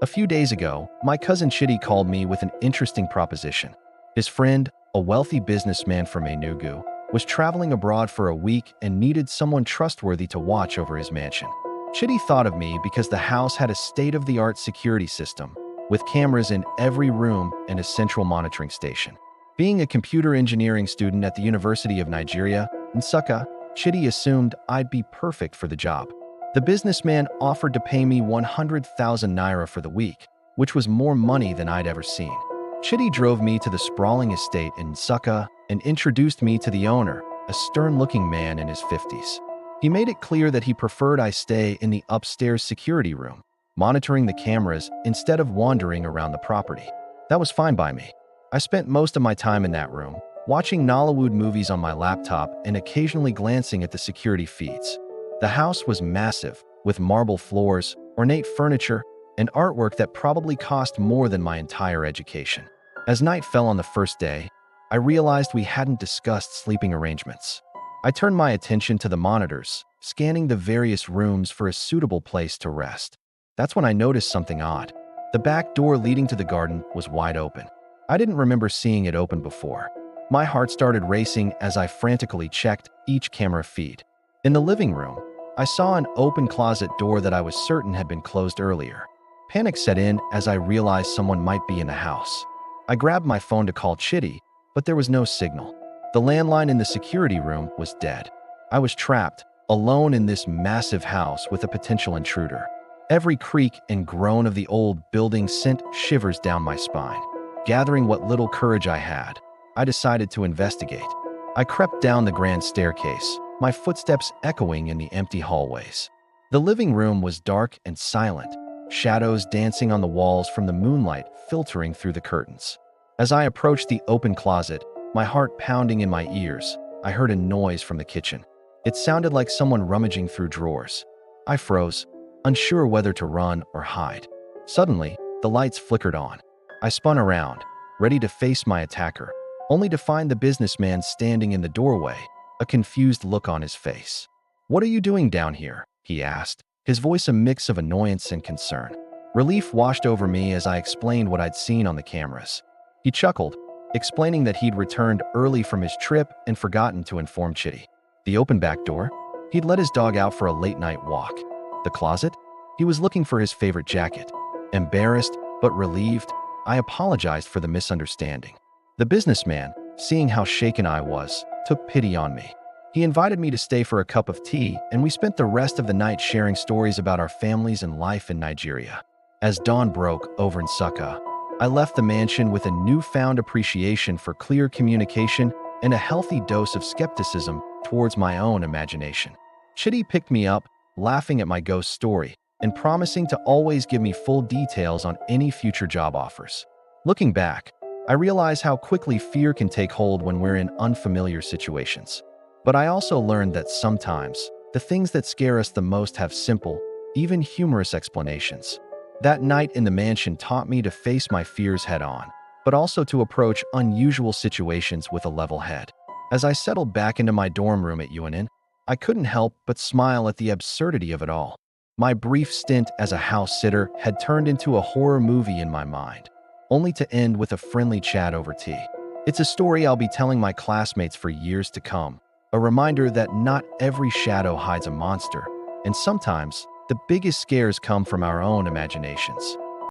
A few days ago, my cousin Chitty called me with an interesting proposition. His friend, a wealthy businessman from Enugu, was traveling abroad for a week and needed someone trustworthy to watch over his mansion. Chitty thought of me because the house had a state-of-the-art security system, with cameras in every room and a central monitoring station. Being a computer engineering student at the University of Nigeria, Nsukka, Chitty assumed I'd be perfect for the job. The businessman offered to pay me 100,000 naira for the week, which was more money than I'd ever seen. Chitty drove me to the sprawling estate in Nsukka and introduced me to the owner, a stern-looking man in his 50s. He made it clear that he preferred I stay in the upstairs security room, monitoring the cameras instead of wandering around the property. That was fine by me. I spent most of my time in that room, watching Nollywood movies on my laptop and occasionally glancing at the security feeds. The house was massive, with marble floors, ornate furniture, and artwork that probably cost more than my entire education. As night fell on the first day, I realized we hadn't discussed sleeping arrangements. I turned my attention to the monitors, scanning the various rooms for a suitable place to rest. That's when I noticed something odd. The back door leading to the garden was wide open. I didn't remember seeing it open before. My heart started racing as I frantically checked each camera feed. In the living room, I saw an open closet door that I was certain had been closed earlier. Panic set in as I realized someone might be in the house. I grabbed my phone to call Chitty, but there was no signal. The landline in the security room was dead. I was trapped, alone in this massive house with a potential intruder. Every creak and groan of the old building sent shivers down my spine. Gathering what little courage I had, I decided to investigate. I crept down the grand staircase, my footsteps echoing in the empty hallways. The living room was dark and silent, shadows dancing on the walls from the moonlight filtering through the curtains. As I approached the open closet, my heart pounding in my ears, I heard a noise from the kitchen. It sounded like someone rummaging through drawers. I froze, unsure whether to run or hide. Suddenly, the lights flickered on. I spun around, ready to face my attacker, only to find the businessman standing in the doorway, a confused look on his face. "What are you doing down here?" he asked, his voice a mix of annoyance and concern. Relief washed over me as I explained what I'd seen on the cameras. He chuckled, explaining that he'd returned early from his trip and forgotten to inform Chitty. The open back door? He'd let his dog out for a late-night walk. The closet? He was looking for his favorite jacket. Embarrassed, but relieved, I apologized for the misunderstanding. The businessman, seeing how shaken I was, took pity on me. He invited me to stay for a cup of tea, and we spent the rest of the night sharing stories about our families and life in Nigeria. As dawn broke over in Nsukka, I left the mansion with a newfound appreciation for clear communication and a healthy dose of skepticism towards my own imagination. Chitty picked me up, laughing at my ghost story, and promising to always give me full details on any future job offers. Looking back, I realize how quickly fear can take hold when we're in unfamiliar situations. But I also learned that sometimes, the things that scare us the most have simple, even humorous explanations. That night in the mansion taught me to face my fears head-on, but also to approach unusual situations with a level head. As I settled back into my dorm room at UNN, I couldn't help but smile at the absurdity of it all. My brief stint as a house sitter had turned into a horror movie in my mind, only to end with a friendly chat over tea. It's a story I'll be telling my classmates for years to come, a reminder that not every shadow hides a monster, and sometimes the biggest scares come from our own imaginations.